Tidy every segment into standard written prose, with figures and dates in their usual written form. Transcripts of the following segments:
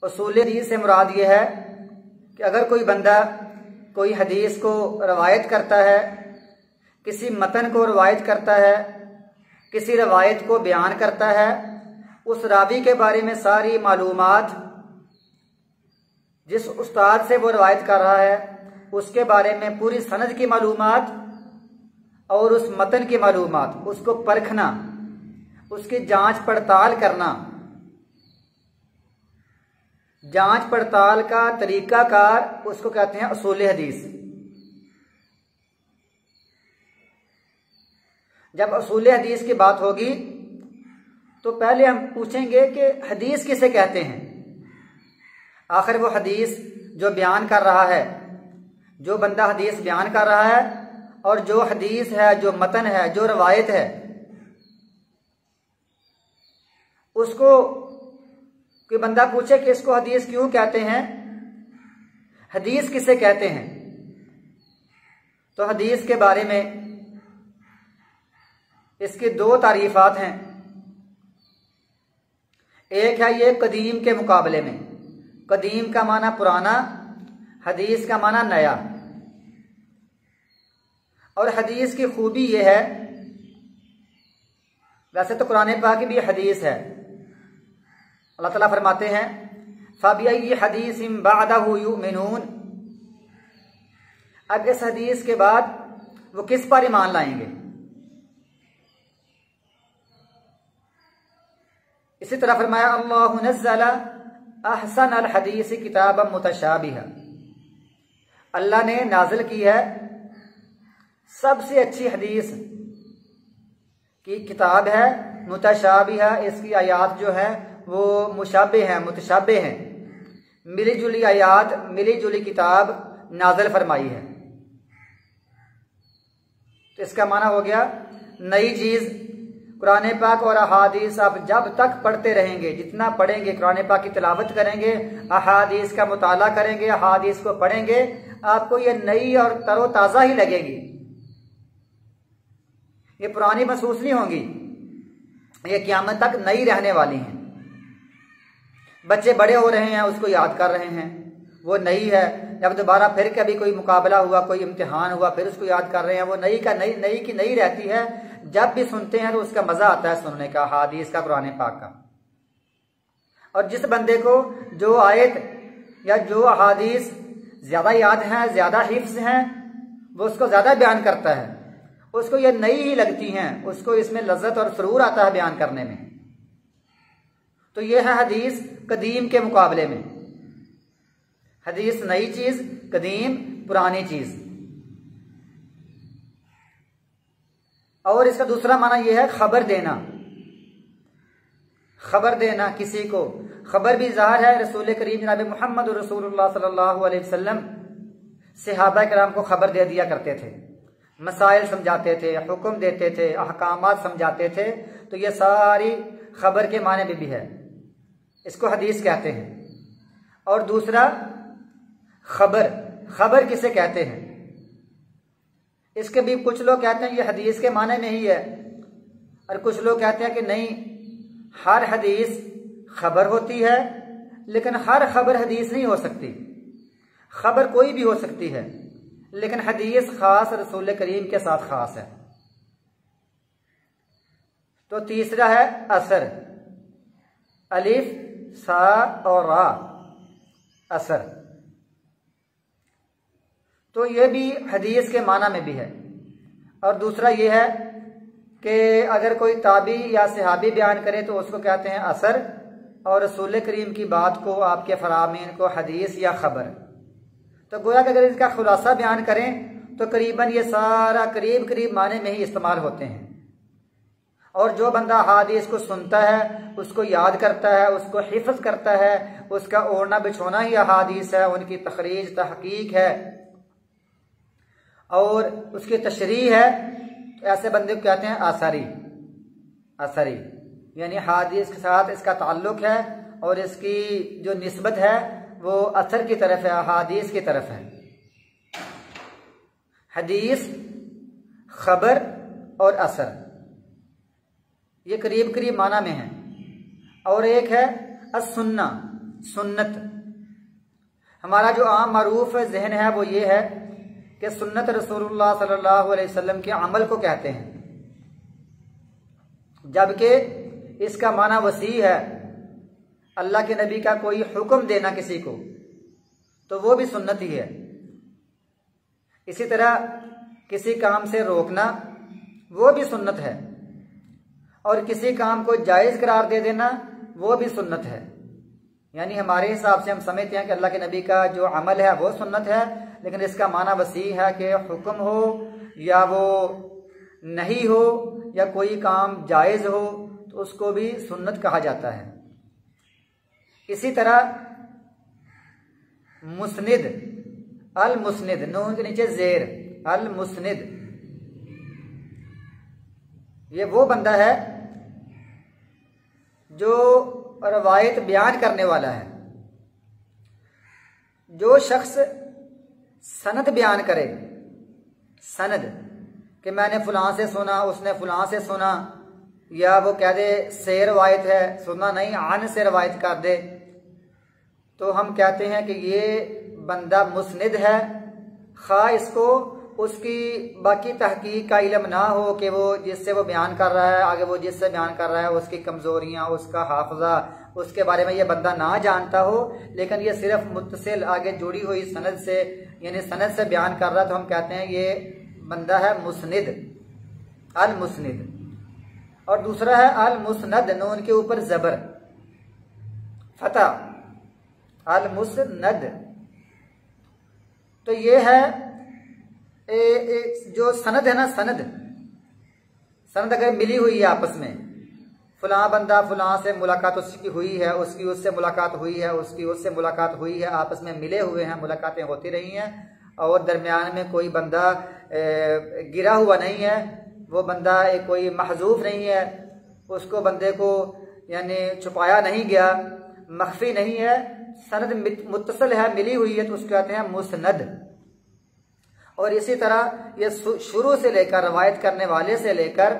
اصول حدیث سے مراد یہ ہے کہ اگر کوئی بندہ کوئی حدیث کو روایت کرتا ہے، کسی متن کو روایت کرتا ہے، کسی روایت کو بیان کرتا ہے، اس راوی کے بارے میں ساری معلومات، جس استاد سے وہ روایت کر رہا ہے اس کے بارے میں پوری سند کی معلومات اور اس متن کی معلومات، اس کو پرکھنا، اس کی جانچ پڑتال کرنا، جانچ پڑتال کا طریقہ کار، اس کو کہتے ہیں اصول حدیث۔ جب اصول حدیث کی بات ہوگی تو پہلے ہم پوچھیں گے کہ حدیث کسے کہتے ہیں۔ آخر وہ حدیث جو بیان کر رہا ہے، جو بندہ حدیث بیان کر رہا ہے، اور جو حدیث ہے، جو متن ہے، جو روایت ہے، اس کو کوئی بندہ پوچھے کہ اس کو حدیث کیوں کہتے ہیں، حدیث کسے کہتے ہیں، تو حدیث کے بارے میں اس کی دو تعریفات ہیں۔ ایک ہے یہ قدیم کے مقابلے میں، قدیم کا معنی پرانا، حدیث کا معنی نیا۔ اور حدیث کی خوبی یہ ہے، ویسے تو قرآن پاک کی بھی حدیث ہے، اللہ تعالیٰ فرماتے ہیں فَبِأَيِّ حَدِيثٍ بَعْدَهُ يُؤْمِنُونَ۔ اب اس حدیث کے بعد وہ کس پر ایمان لائیں گے؟ اسی طرح فرمایا اللہ نزل احسن الحدیث کتابا متشابہا، اللہ نے نازل کی ہے سب سے اچھی حدیث کی کتاب ہے، متشابہہ، اس کی آیات جو ہیں وہ مشابہ ہیں، متشابہ ہیں، ملی جلی آیات، ملی جلی کتاب نازل فرمائی ہے۔ تو اس کا معنی ہو گیا نئی چیز۔ قرآن پاک اور احادیث آپ جب تک پڑھتے رہیں گے، جتنا پڑھیں گے، قرآن پاک کی تلاوت کریں گے، احادیث کا مطالعہ کریں گے، احادیث کو پڑھیں گے، آپ کو یہ نئی اور تر و تازہ ہی لگے گی، یہ پرانی محسوس نہیں ہوں گی، یہ قیامت تک نئی رہنے والی ہیں۔ بچے بڑے ہو رہے ہیں، اس کو یاد کر رہے ہیں، وہ نئی ہے۔ جب دوبارہ پھر کبھی کوئی مقابلہ ہوا، کوئی امتحان ہوا، پھر اس کو یاد کر رہے ہیں، وہ نئی کی نئی رہتی ہے۔ جب بھی سنتے ہیں تو اس کا مزہ آتا ہے سننے کا، حدیث کا، قرآن پاک کا۔ اور جس بندے کو جو آیت یا جو احادیث زیادہ یاد ہیں، زیادہ حفظ ہیں، وہ اس کو زیادہ بیان کرتا ہے، اس کو یہ نئی ہی لگتی ہیں، اس کو اس میں لذت اور سرور آتا ہے بیان کرنے میں۔ تو یہ ہے حدیث قدیم کے مقابلے میں، حدیث نئی چیز، قدیم پرانی چیز۔ اور اس کا دوسرا معنی یہ ہے خبر دینا، خبر دینا کسی کو۔ خبر بھی ظاہر ہے رسول کریم جناب محمد رسول اللہ صلی اللہ علیہ وسلم صحابہ کرام کو خبر دے دیا کرتے تھے، مسائل سمجھاتے تھے، حکم دیتے تھے، احکامات سمجھاتے تھے، تو یہ ساری خبر کے معنی بھی ہے، اس کو حدیث کہتے ہیں۔ اور دوسرا خبر، خبر کسے کہتے ہیں؟ اس کے بھی کچھ لوگ کہتے ہیں یہ حدیث کے معنی میں ہی ہے، اور کچھ لوگ کہتے ہیں کہ نہیں، ہر حدیث خبر ہوتی ہے، لیکن ہر خبر حدیث نہیں ہو سکتی، خبر کوئی بھی ہو سکتی ہے، لیکن حدیث خاص رسول کریم کے ساتھ خاص ہے۔ تو تیسرا ہے اثر، الف سا اور را، اثر۔ تو یہ بھی حدیث کے معنی میں بھی ہے۔ اور دوسرا یہ ہے کہ اگر کوئی تابعی یا صحابی بیان کرے تو اس کو کہتے ہیں اثر، اور رسول کریم کی بات کو، آپ کے فرامین کو حدیث یا خبر۔ تو گویا کہ اگر اس کا خلاصہ بیان کریں تو قریباً یہ سارا قریب معنی میں ہی استعمال ہوتے ہیں۔ اور جو بندہ حدیث کو سنتا ہے، اس کو یاد کرتا ہے، اس کو حفظ کرتا ہے، اس کا اوڑھنا بچھونا ہی احادیث ہے، ان کی تخریج تحقیق ہے اور اس کی تشریح ہے، تو ایسے بندے کو کہتے ہیں آثاری، اثری، یعنی حدیث کے ساتھ اس کا تعلق ہے اور اس کی جو نسبت ہے وہ اثر کی طرف ہے، احادیث کی طرف ہے۔ حدیث، خبر اور اثر، یہ قریب معنی میں ہیں۔ اور ایک ہے السنہ، سنت، ہمارا جو عام معروف ذہن ہے وہ یہ ہے کہ سنت رسول اللہ صلی اللہ علیہ وسلم کے عمل کو کہتے ہیں، جبکہ اس کا معنی وسیع ہے۔ اللہ کے نبی کا کوئی حکم دینا کسی کو تو وہ بھی سنت ہی ہے، اسی طرح کسی کام سے روکنا وہ بھی سنت ہے، اور کسی کام کو جائز قرار دے دینا وہ بھی سنت ہے۔ یعنی ہمارے حساب سے ہم سمجھتے ہیں کہ اللہ کے نبی کا جو عمل ہے وہ سنت ہے، لیکن اس کا معنی وسیع ہے کہ حکم ہو یا وہ نہیں ہو یا کوئی کام جائز ہو تو اس کو بھی سنت کہا جاتا ہے۔ اسی طرح مسند، المسند، نون کے نیچے زیر، المسند، یہ وہ بندہ ہے جو روایت بیان کرنے والا ہے۔ جو شخص سند بیان کرے، سند کہ میں نے فلاں سے سنا، اس نے فلاں سے سنا، یا وہ کہہ دے سے روایت ہے، سننا نہیں عن سے روایت کر دے، تو ہم کہتے ہیں کہ یہ بندہ مسند ہے، خواہ اس کو اس کی باقی تحقیق کا علم نہ ہو کہ وہ جس سے وہ بیان کر رہا ہے، آگے وہ جس سے بیان کر رہا ہے اس کی کمزوریاں، اس کا حافظہ، اس کے بارے میں یہ بندہ نہ جانتا ہو، لیکن یہ صرف متصل آگے جڑی ہوئی سند سے، یعنی سند سے بیان کر رہا، تو ہم کہتے ہیں یہ بندہ ہے مسند، المسند۔ اور دوسرا ہے المسند، نون کے اوپر زبر، فتح، المسند۔ تو یہ ہے جو سند ہے نا، سند اگر ملی ہوئی ہے آپس میں، فلاں بندہ فلاں سے ملاقات اس کی ہوئی ہے، اس کی اس سے ملاقات ہوئی ہے، اس کی اس سے ملاقات ہوئی ہے، آپس میں ملے ہوئے ہیں، ملاقاتیں ہوتی رہی ہیں، اور درمیان میں کوئی بندہ گرا ہوا نہیں ہے، وہ بندہ کوئی محذوف نہیں ہے، اس کو بندے کو یعنی چھپایا نہیں گیا، مخفی نہیں ہے، سند متصل ہے، ملی ہوئی ہے، تو اس کو کہتے ہیں مسند۔ اور اسی طرح یہ شروع سے لے کر روایت کرنے والے سے لے کر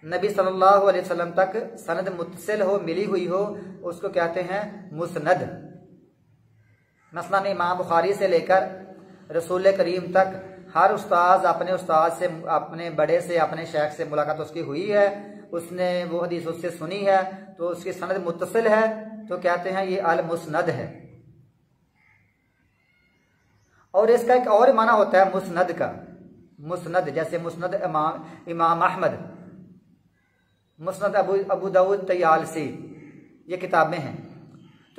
نبی صلی اللہ علیہ وسلم تک سند متصل ہو، ملی ہوئی ہو، اس کو کہتے ہیں مسند۔ مثلا امام بخاری سے لے کر رسول کریم تک ہر استاذ اپنے استاد سے، اپنے بڑے سے، اپنے شیخ سے ملاقات اس کی ہوئی ہے، اس نے وہ حدیث اس سے سنی ہے، تو اس کی سند متصل ہے، تو کہتے ہیں یہ المسند ہے۔ اور اس کا ایک اور معنی ہوتا ہے مسند کا، مسند جیسے مسند امام احمد، مسند ابو داؤد طیالسی، یہ کتابیں ہیں۔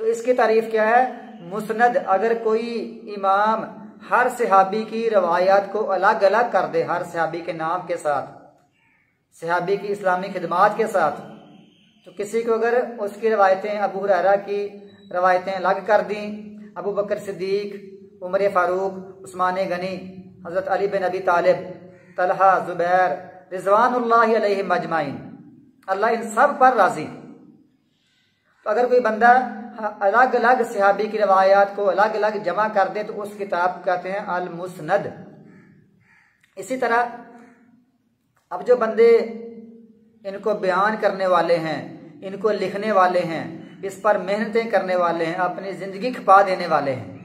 تو اس کی تعریف کیا ہے؟ مسند، اگر کوئی امام ہر صحابی کی روایات کو الگ الگ کر دے، ہر صحابی کے نام کے ساتھ، صحابی کی اسلامی خدمات کے ساتھ، تو کسی کو اگر اس کی روایتیں، ابو ہریرہ کی روایتیں الگ کر دیں، ابو بکر صدیق، عمر فاروق، عثمان غنی، حضرت علی بن ابی طالب، طلحہ، زبیر رضوان اللہ علیہم اجمعین، اللہ ان سب پر راضی۔ تو اگر کوئی بندہ الگ الگ صحابی کی روایات کو الگ الگ جمع کر دے تو اس کتاب کو کہتے ہیں المسند۔ اسی طرح اب جو بندے ان کو بیان کرنے والے ہیں، ان کو لکھنے والے ہیں، اس پر محنتیں کرنے والے ہیں، اپنی زندگی کھپا دینے والے ہیں،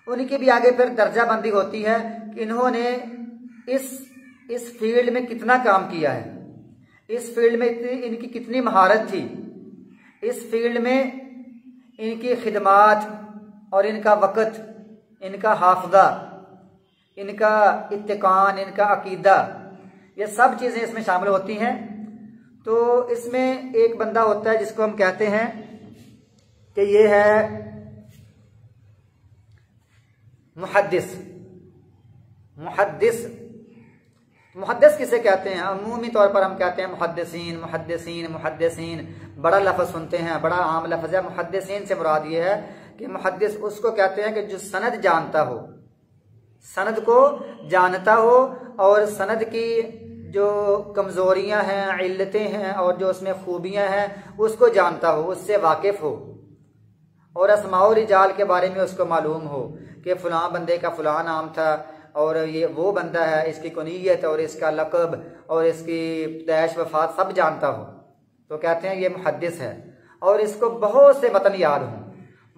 ان کی بھی آگے پھر درجہ بندی ہوتی ہے کہ انہوں نے اس فیلڈ میں کتنا کام کیا ہے، اس فیلڈ میں ان کی کتنی مہارت تھی، اس فیلڈ میں ان کی خدمات اور ان کا وقت، ان کا حافظہ، ان کا اتقان، ان کا عقیدہ، یہ سب چیزیں اس میں شامل ہوتی ہیں۔ تو اس میں ایک بندہ ہوتا ہے جس کو ہم کہتے ہیں کہ یہ ہے محدث۔ محدث کسے کہتے ہیں؟ عمومی طور پر ہم کہتے ہیں محدثین، محدثین، محدثین، بڑا لفظ سنتے ہیں، بڑا عام لفظ ہے۔ محدثین سے مراد یہ ہے کہ محدث اس کو کہتے ہیں کہ جو سند جانتا ہو، سند کو جانتا ہو، اور سند کی جو کمزوریاں ہیں، علتیں ہیں، اور جو اس میں خوبیاں ہیں اس کو جانتا ہو، اس سے واقف ہو، اور اسماء و رجال کے بارے میں اس کو معلوم ہو کہ فلاں بندے کا فلاں نام تھا، اور یہ وہ بندہ ہے، اس کی کنیت اور اس کا لقب اور اس کی پیدائش وفات سب جانتا ہو، تو کہتے ہیں یہ محدث ہے۔ اور اس کو بہت سے متن یاد ہوں،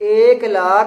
1,00,000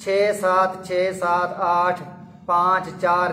6, 7, 6, 7, 8, 5, 4,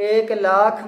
1,00,000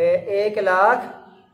1,00,000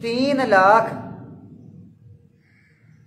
3,00,000